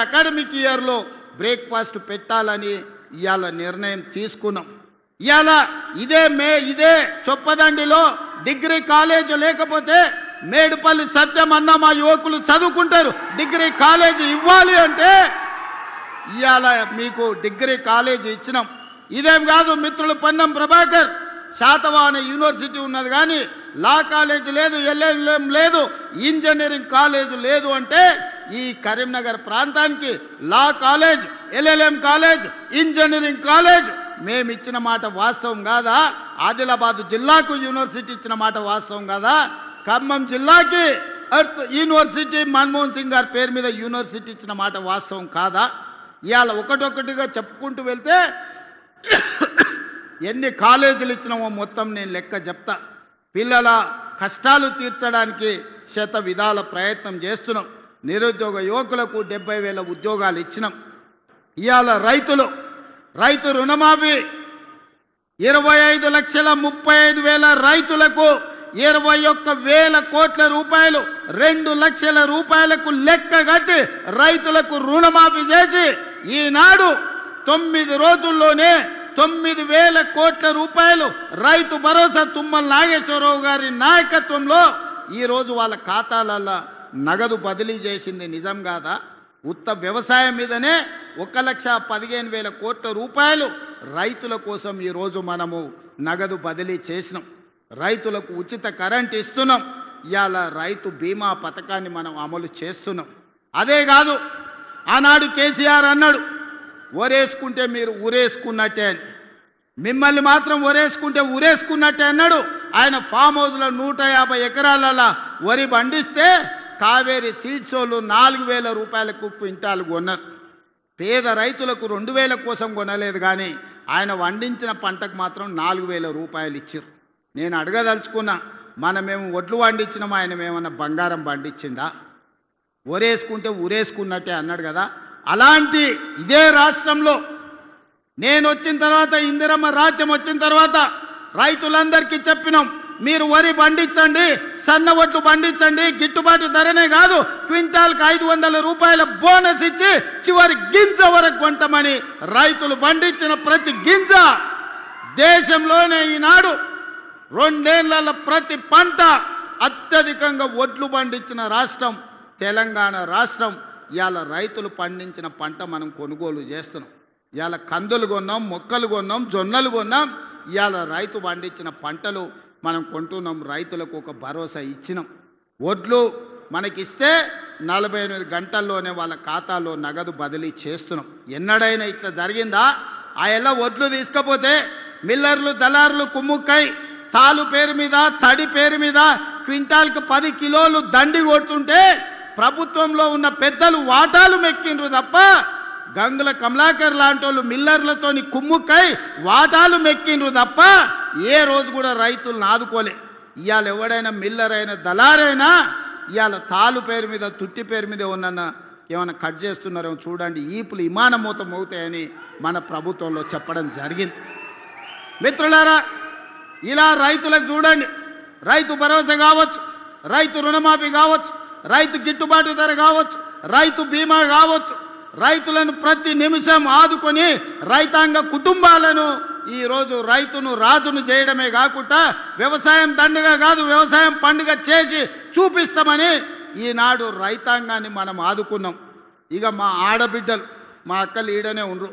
Academic ఇయర్లో breakfast పెట్టాలని ఇవాళ నిర్ణయం తీసుకున్నాం. ఇవాళ ఇదే చొప్పదండిలో డిగ్రీ కాలేజ్ లేకపోతే మేడుపల్లి సత్యం అన్న మా యువకులు చదువుకుంటారు. డిగ్రీ కాలేజ్ ఇవ్వాలి అంటే ఇవాళ మీకు డిగ్రీ కాలేజ్ ఇచ్చినాం. ఇదేం కాదు మిత్రులు, పొన్నం ప్రభాకర్ శాతవాహన యూనివర్సిటీ ఉన్నది కానీ లా కాలేజ్ లేదు, ఎల్ఎల్ఎం లేదు, ఇంజనీరింగ్ కాలేజ్ లేదు. అంటే ఈ కరీంనగర్ ప్రాంతానికి law college, LLM college, engineering college మేము ఇచ్చిన మాట వాస్తవం కాదా? ఆదిలాబాద్ జిల్లాకు యూనివర్సిటీ ఇచ్చిన మాట వాస్తవం కాదా? ఖమ్మం జిల్లాకి ఎర్త్ యూనివర్సిటీ మన్మోహన్ సింగ్ గారి పేరు మీద యూనివర్సిటీ ఇచ్చిన మాట వాస్తవం కాదా? ఇవాళ ఒకటొకటిగా చెప్పుకుంటూ వెళ్తే ఎన్ని కాలేజీలు ఇచ్చినామో మొత్తం నేను లెక్క చెప్తా. పిల్లల కష్టాలు తీర్చడానికి శత విధాల ప్రయత్నం చేస్తున్నాం. నిరుద్యోగ యువకులకు 70,000 ఉద్యోగాలు ఇచ్చినాం. ఇవాళ రైతు రుణమాఫీ 25,35,000 రైతులకు 21,000 కోట్ల రూపాయలు, 2 లక్షల రూపాయలకు లెక్క కట్టి రైతులకు రుణమాఫీ చేసి ఈనాడు 9 రోజుల్లోనే 9,000 కోట్ల రూపాయలు రైతు భరోసా తుమ్మల నాగేశ్వరరావు గారి నాయకత్వంలో ఈరోజు వాళ్ళ ఖాతాలలో నగదు బదిలీ చేసింది నిజం కాదా? ఉత్త వ్యవసాయం మీదనే 1,15,000 కోట్ల రూపాయలు రైతుల కోసం ఈరోజు మనము నగదు బదిలీ చేసినాం. రైతులకు ఉచిత కరెంట్ ఇస్తున్నాం. ఇవాళ రైతు బీమా పథకాన్ని మనం అమలు చేస్తున్నాం. అదే కాదు, ఆనాడు కేసీఆర్ అన్నాడు ఒరేసుకుంటే మీరు ఊరేసుకున్నట్టే అని. మిమ్మల్ని మాత్రం ఒరేసుకుంటే ఊరేసుకున్నట్టే అన్నాడు. ఆయన ఫామ్ హౌస్లో 150 ఎకరాలలో వరి పండిస్తే కావేరీ సీడ్స్ వాళ్ళు 4,000 రూపాయలకు క్వింటాలు కొన్నారు. పేద రైతులకు 2,000 కోసం కొనలేదు కానీ ఆయన వండించిన పంటకు మాత్రం 4,000 రూపాయలు ఇచ్చారు. నేను అడగదలుచుకున్నా, మనమేమో ఒడ్లు వండించినాం, ఆయన ఏమన్నా బంగారం పండించిండా? ఒరేసుకుంటే ఊరేసుకున్నట్టే అన్నాడు కదా. అలాంటి ఇదే రాష్ట్రంలో నేను వచ్చిన తర్వాత, ఇందిరమ్మ రాజ్యం వచ్చిన తర్వాత రైతులందరికీ చెప్పినాం, మీరు వరి పండించండి, సన్న ఒట్లు పండించండి, గిట్టుబాటు ధరనే కాదు క్వింటాల్కి 500 రూపాయల బోనస్ ఇచ్చి చివరి గింజ వరకు కొంటామని రైతులు పండించిన ప్రతి గింజ దేశంలోనే ఈనాడు 2 ఏళ్ల ప్రతి పంట అత్యధికంగా ఒడ్లు పండించిన రాష్ట్రం తెలంగాణ రాష్ట్రం. ఇవాళ రైతులు పండించిన పంట మనం కొనుగోలు చేస్తున్నాం. ఇవాళ కందులు కొన్నాం, మొక్కలు కొన్నాం, జొన్నలు కొన్నాం. ఇవాళ రైతు పండించిన పంటలు మనం కొంటున్నాం. రైతులకు ఒక భరోసా ఇచ్చినాం. ఒడ్లు మనకిస్తే 48 గంటల్లోనే వాళ్ళ ఖాతాలో నగదు బదిలీ చేస్తున్నాం. ఎన్నడైనా ఇట్లా జరిగిందా? ఆ ఎలా ఒడ్లు తీసుకపోతే మిల్లర్లు, దళారులు కుమ్ముక్కై తాలు పేరు మీద, తడి పేరు మీద క్వింటాల్కి 10 కిలోలు దండి కొడుతుంటే ప్రభుత్వంలో ఉన్న పెద్దలు వాటాలు మెక్కిండ్రు తప్ప గంగుల కమలాకర్ లాంటి వాళ్ళు మిల్లర్లతోని కుమ్ముక్కై వాటాలు మెక్కిండ్రు తప్ప ఏ రోజు కూడా రైతులను ఆదుకోలే. ఇవాళ ఎవడైనా మిల్లర్ అయినా దళారైనా ఇవాళ తాలు పేరు మీద, తుట్టి పేరు మీద ఉన్న ఏమైనా కట్ చేస్తున్నారేమో చూడండి, ఈపులు విమానమూతం అవుతాయని మన ప్రభుత్వంలో చెప్పడం జరిగింది. మిత్రులారా, ఇలా రైతులకు చూడండి, రైతు భరోసా కావచ్చు, రైతు రుణమాఫీ కావచ్చు, రైతు గిట్టుబాటు ధర కావచ్చు, రైతు బీమా కావచ్చు, రైతులను ప్రతి నిమిషం ఆదుకొని రైతాంగ కుటుంబాలను ఈరోజు రైతును రాజును చేయడమే కాకుండా వ్యవసాయం దండగా కాదు వ్యవసాయం పండుగ చేసి చూపిస్తామని ఈనాడు రైతాంగాన్ని మనం ఆదుకున్నాం. ఇక మా ఆడబిడ్డలు, మా అక్కలు ఈడనే ఉండ్రు.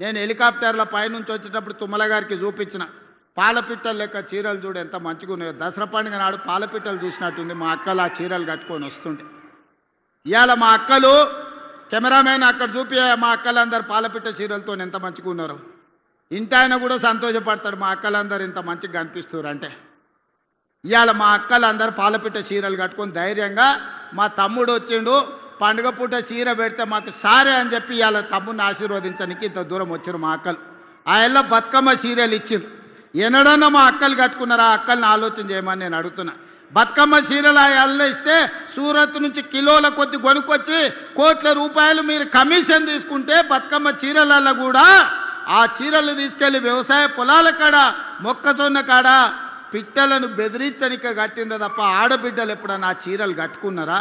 నేను హెలికాప్టర్ల పైనుంచి వచ్చేటప్పుడు తుమ్మల గారికి చూపించిన పాలపిట్టలు లెక్క చీరలు చూడు ఎంత మంచిగా ఉన్నాయో. దసరా పండుగ నాడు పాలపిట్టలు చూసినట్టుంది మా అక్కలు ఆ చీరలు కట్టుకొని వస్తుంటే. ఇవాళ మా అక్కలు కెమెరామెన్ అక్కడ చూపి మా అక్కలందరూ పాలపిట్ట చీరలతో ఎంత మంచిగా ఉన్నారు. ఇంటి ఆయన కూడా సంతోషపడతాడు మా అక్కలందరూ ఇంత మంచిగా కనిపిస్తున్నారు అంటే. ఇవాళ మా అక్కలందరూ పాలపిట్ట చీరలు కట్టుకొని ధైర్యంగా మా తమ్ముడు వచ్చిండు, పండుగ పూట చీర పెడితే మాకు సారే అని చెప్పి ఇవాళ తమ్ముడిని ఆశీర్వదించడానికి ఇంత దూరం వచ్చారు మా అక్కలు. ఆ ఎల్ల బతుకమ్మ చీరలు ఇచ్చింది. ఎన్నడన్నా మా అక్కలు కట్టుకున్నారా? ఆ అక్కల్ని ఆలోచన చేయమని నేను అడుగుతున్నా. బతుకమ్మ చీరలు అల్ల ఇస్తే సూరత్ నుంచి కిలోల కొద్ది కొనుక్కొచ్చి కోట్ల రూపాయలు మీరు కమిషన్ తీసుకుంటే బతుకమ్మ చీరలలో కూడా ఆ చీరలు తీసుకెళ్లి వ్యవసాయ పొలాల కాడ, మొక్కజొన్న కాడ పిట్టలను బెదిరించనిక కట్టిండ్రు తప్ప ఆడబిడ్డలు ఎప్పుడన్నా ఆ చీరలు కట్టుకున్నారా?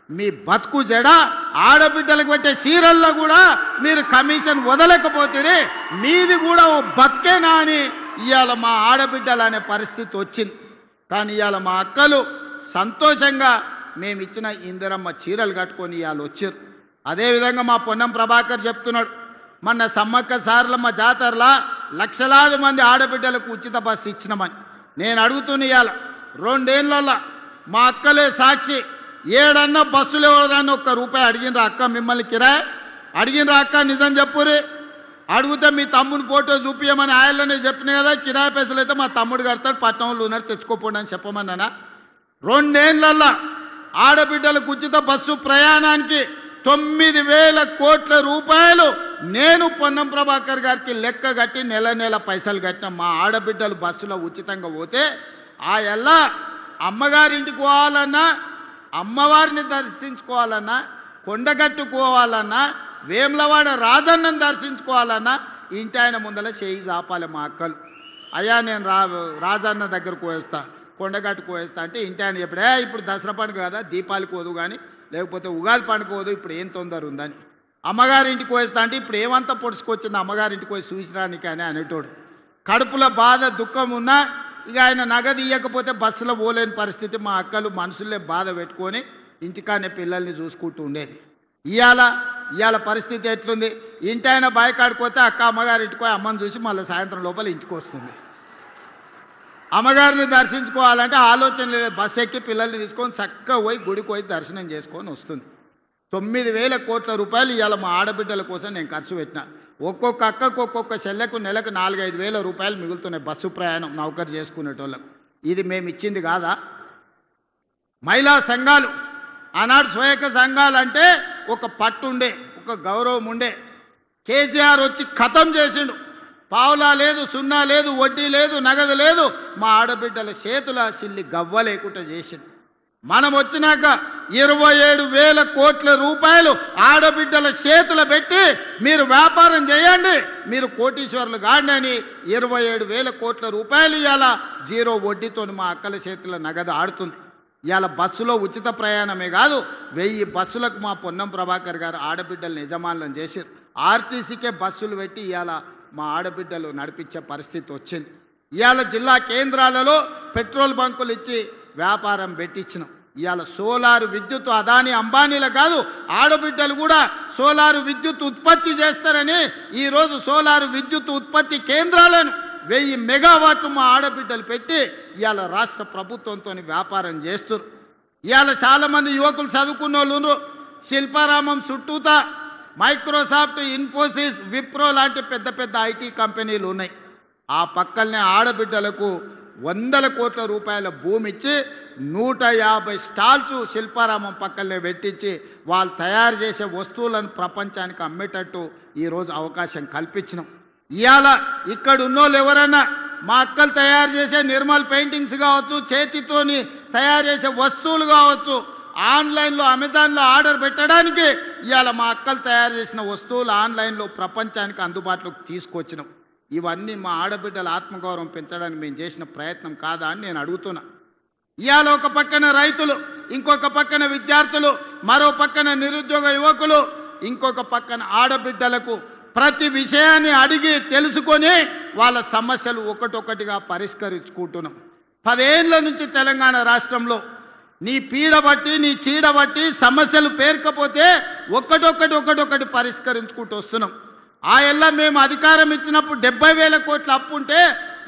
మీ బతుకు జడ ఆడబిడ్డలకు పెట్టే చీరల్లో కూడా మీరు కమిషన్ వదలకపోతే మీది కూడా ఓ బతికేనా అని ఇవాళ మా ఆడబిడ్డలు అనే పరిస్థితి వచ్చింది. కానీ ఇవాళ మా అక్కలు సంతోషంగా మేము ఇచ్చిన ఇందిరమ్మ చీరలు కట్టుకొని ఇవాళ వచ్చారు. అదేవిధంగా మా పొన్నం ప్రభాకర్ చెప్తున్నాడు, మొన్న సమ్మక్క సారలమ్మ జాతరలా లక్షలాది మంది ఆడబిడ్డలకు ఉచిత బస్సు ఇచ్చినామని. నేను అడుగుతున్న ఇవాళ 2 ఏళ్లలో మా అక్కలే సాక్షి, ఏడన్నా బస్సులు ఎవరన్నా ₹1 అడిగినరా అక్క? మిమ్మల్ని కిరాయి అడిగినరా అక్క? నిజం చెప్పురి. అడిగితే మీ తమ్ముని ఫోటో చూపించమని ఆయననే చెప్పిన కదా, కిరాయి పైసలు అయితే మా తమ్ముడు కడతాడు, పట్టణంలో ఉన్నారు తెచ్చుకోపోండి అని చెప్పమన్నానా? 2 ఏళ్లలో ఆడబిడ్డలకు ఉచిత బస్సు ప్రయాణానికి 9,000 కోట్ల రూపాయలు నేను పొన్నం ప్రభాకర్ గారికి లెక్క కట్టి నెల పైసలు కట్టిన. మా ఆడబిడ్డలు బస్సులో ఉచితంగా పోతే ఆ ఎల్లా అమ్మగారింటికి పోవాలన్నా, అమ్మవారిని దర్శించుకోవాలన్నా, కొండగట్టుకోవాలన్నా, వేములవాడ రాజన్నను దర్శించుకోవాలన్నా ఇంటి ఆయన ముందల చేయి చాపాలి మా అక్కలు. అయ్యా నేను రాజన్న దగ్గరకు పోయేస్తా, కొండగట్టుకు పోయేస్తా అంటే ఇంటి ఆయన చెప్పడే ఇప్పుడు దసరా పండుగ కదా, దీపావళికి పోదు కానీ, లేకపోతే ఉగాది పండుగ పోదు, ఇప్పుడు ఏం తొందర ఉందని. అమ్మగారింటికి పోయేస్తా అంటే ఇప్పుడు ఏమంతా పొడుచుకొచ్చింది అమ్మగారింటికి పోయి చూసిరానికి అని అనేటోడు. కడుపులో బాధ దుఃఖం ఉన్నా ఇక ఆయన నగదు ఇవ్వకపోతే బస్సులో పోలేని పరిస్థితి. మా అక్కలు మనసులే బాధ పెట్టుకొని ఇంటికానే పిల్లల్ని చూసుకుంటూ ఉండేది. ఇవాళ పరిస్థితి ఎట్లుంది? ఇంటి ఆయన బాయికాడిపోతే అక్క అమ్మగారింటికి పోయి అమ్మని చూసి మళ్ళీ సాయంత్రం లోపల ఇంటికి వస్తుంది. అమ్మగారిని దర్శించుకోవాలంటే ఆలోచన లేదు, బస్సు ఎక్కి పిల్లల్ని తీసుకొని చక్కగా పోయి గుడికి పోయి దర్శనం చేసుకొని వస్తుంది. 9,000 కోట్ల రూపాయలు ఇవాళ మా ఆడబిడ్డల కోసం నేను ఖర్చు పెట్టిన. ఒక్కొక్క అక్కకు ఒక్కొక్క చెల్లెకు నెలకు 4-5 వేల రూపాయలు మిగులుతున్నాయి బస్సు ప్రయాణం నౌకరు చేసుకునేటోళ్ళకు. ఇది మేము ఇచ్చింది కాదా? మహిళా సంఘాలు ఆనాడు స్వయక సంఘాలు అంటే ఒక పట్టుండే, ఒక గౌరవం ఉండే. కేసీఆర్ వచ్చి ఖతం చేసిండు. పావులా లేదు, సున్నా లేదు, వడ్డీ లేదు, నగదు లేదు. మా ఆడబిడ్డల చేతుల సిల్లి గవ్వ లేకుండా చేసిండు. మనం వచ్చినాక 27,000 కోట్ల రూపాయలు ఆడబిడ్డల చేతులు పెట్టి మీరు వ్యాపారం చేయండి, మీరు కోటీశ్వరులు కాండి అని 27,000 కోట్ల రూపాయలు ఇవాళ 0 వడ్డీతో మా అక్కల చేతుల నగదు ఆడుతుంది. ఇవాళ బస్సులో ఉచిత ప్రయాణమే కాదు, 1000 బస్సులకు మా పొన్నం ప్రభాకర్ గారు ఆడబిడ్డలను యజమానులను చేశారు. ఆర్టీసీకే బస్సులు పెట్టి ఇవాళ మా ఆడబిడ్డలు నడిపించే పరిస్థితి వచ్చింది. ఇవాళ జిల్లా కేంద్రాలలో పెట్రోల్ బంకులు ఇచ్చి వ్యాపారం పెట్టించినాం. ఇవాళ సోలార్ విద్యుత్ అదాని అంబానీల కాదు, ఆడబిడ్డలు కూడా సోలార్ విద్యుత్ ఉత్పత్తి చేస్తారని ఈరోజు సోలార్ విద్యుత్ ఉత్పత్తి కేంద్రాలను 1000 మెగావాట్లు మా ఆడబిడ్డలు పెట్టి ఇవాళ రాష్ట్ర ప్రభుత్వంతో వ్యాపారం చేస్తారు. ఇవాళ చాలామంది యువకులు చదువుకున్న వాళ్ళు శిల్పారామం చుట్టూతా మైక్రోసాఫ్ట్, ఇన్ఫోసిస్, విప్రో లాంటి పెద్ద పెద్ద ఐటీ కంపెనీలు ఉన్నాయి. ఆ పక్కనే ఆడబిడ్డలకు 100 కోట్ల రూపాయల భూమి ఇచ్చి 150 స్టాల్స్ శిల్పారామం పక్కనే పెట్టించి వాళ్ళు తయారు చేసే వస్తువులను ప్రపంచానికి అమ్మేటట్టు ఈరోజు అవకాశం కల్పించినాం. ఇవాళ ఇక్కడ ఉన్నోళ్ళు ఎవరన్నా మా అక్కలు తయారు చేసే నిర్మల్ పెయింటింగ్స్ కావచ్చు, చేతితోని తయారు చేసే వస్తువులు కావచ్చు, ఆన్లైన్లో అమెజాన్లో ఆర్డర్ పెట్టడానికి ఇవాళ మా అక్కలు తయారు చేసిన వస్తువులు ఆన్లైన్లో ప్రపంచానికి అందుబాటులోకి తీసుకొచ్చినాం. ఇవన్నీ మా ఆడబిడ్డల ఆత్మగౌరవం పెంచడానికి మేము చేసిన ప్రయత్నం కాదా అని నేను అడుగుతున్నా. ఇవాళ ఒక పక్కన రైతులు, ఇంకొక పక్కన విద్యార్థులు, మరో పక్కన నిరుద్యోగ యువకులు, ఇంకొక పక్కన ఆడబిడ్డలకు ప్రతి విషయాన్ని అడిగి తెలుసుకొని వాళ్ళ సమస్యలు ఒకటొకటిగా పరిష్కరించుకుంటున్నాం. 10 ఏళ్ల నుంచి తెలంగాణ రాష్ట్రంలో నీ పీడ బట్టి, నీ చీడ బట్టి సమస్యలు పేర్కపోతే ఒక్కటొక్కటి పరిష్కరించుకుంటూ వస్తున్నాం. ఆ ఎల్లా మేము అధికారం ఇచ్చినప్పుడు 70,000 కోట్ల అప్పు ఉంటే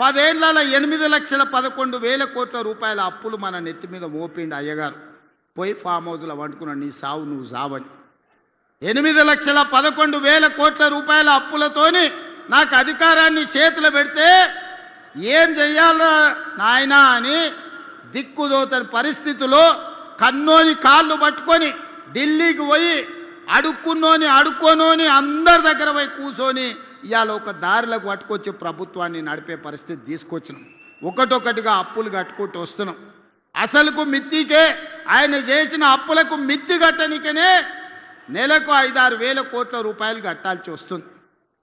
10 ఏళ్లలో 8,11,000 కోట్ల రూపాయల అప్పులు మన నెత్తి మీద మోపిండి అయ్యగారు. పోయి ఫామ్ హౌస్లో వండుకున్నాడు, నీ సావు నువ్వు సావని. 8,11,000 కోట్ల రూపాయల అప్పులతోని నాకు అధికారాన్ని చేతులు పెడితే ఏం చెయ్యాలా నాయనా అని దిక్కుదోచని పరిస్థితిలో కన్నోని కాళ్ళు పట్టుకొని ఢిల్లీకి పోయి అడుక్కోనోని అందరి దగ్గర పోయి కూర్చొని ఇవాళ ఒక దారిలోకి పట్టుకొచ్చి ప్రభుత్వాన్ని నడిపే పరిస్థితి తీసుకొచ్చినాం. ఒకటొకటిగా అప్పులు కట్టుకుంటూ వస్తున్నాం. అసలుకు మిత్తికే ఆయన చేసిన అప్పులకు మిత్తి కట్టనికనే నెలకు 5-6 వేల కోట్ల రూపాయలు కట్టాల్సి వస్తుంది.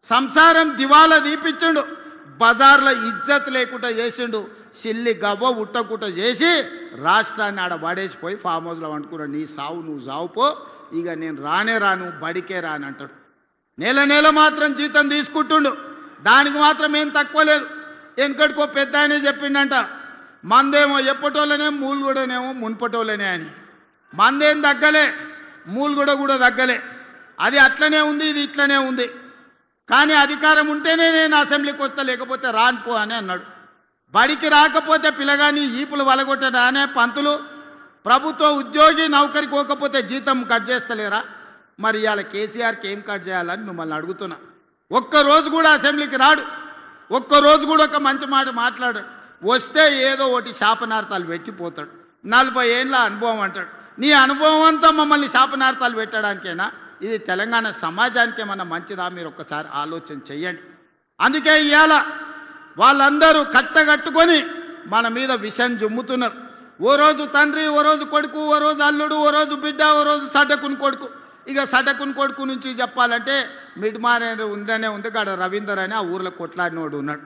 సంసారం దివాలా దీపించిండు, బజార్లో ఇజ్జత్ లేకుండా చేసిండు. సిల్లి గవ్వ ఉట్టకుట్ట చేసి రాష్ట్రాన్ని ఆడ పడేసిపోయి ఫామ్ హౌస్లో వండుకున్నాడు. నీ సావు నువ్వు సావుపో, ఇక నేను రానే రాను, బడికే రాను అంటాడు. నెల నెల మాత్రం జీతం తీసుకుంటుండు, దానికి మాత్రం ఏం తక్కువ లేదు. వెనకటికో పెద్ద ఆయనే చెప్పిండంట, మందేమో ఎప్పటోళ్ళనే మూలుగూడనేమో మున్పటోళ్ళనే అని. మందేం తగ్గలే, మూలుగూడ కూడా తగ్గలే. అది అట్లనే ఉంది, ఇది ఇట్లనే ఉంది. కానీ అధికారం ఉంటేనే నేను అసెంబ్లీకి వస్తా, లేకపోతే రాన్పో అని అన్నాడు. బడికి రాకపోతే పిల్లగాని ఈపులు వలగొట్టడా అనే పంతులు? ప్రభుత్వ ఉద్యోగి నౌకరికి పోకపోతే జీతం కట్ చేస్తలేరా? మరి ఇవాళ కేసీఆర్కి ఏం కట్ చేయాలని మిమ్మల్ని అడుగుతున్నా. ఒక్కరోజు కూడా అసెంబ్లీకి రాడు, ఒక్కరోజు కూడా ఒక మంచి మాట మాట్లాడాడు. వస్తే ఏదో ఒకటి శాపనార్థాలు పెట్టిపోతాడు. 40 ఏళ్ళ అనుభవం అంటాడు. నీ అనుభవం అంతా మమ్మల్ని శాపనార్థాలు పెట్టడానికేనా? ఇది తెలంగాణ సమాజానికి ఏమన్నా మంచిదా? మీరు ఒక్కసారి ఆలోచన చెయ్యండి. అందుకే ఇవాళ వాళ్ళందరూ కట్టగట్టుకొని మన మీద విషం జుమ్ముతున్నారు. ఓ రోజు తండ్రి, ఓ రోజు కొడుకు, ఓ రోజు అల్లుడు, ఓ రోజు బిడ్డ, ఓ రోజు సడ్డకుని కొడుకు. ఇక సడ్డకుని కొడుకు నుంచి చెప్పాలంటే మిడ్మానే ఉందనే ఉంది కాడ రవీందర్ అని ఆ ఊర్లో కొట్లాడినోడు ఉన్నాడు.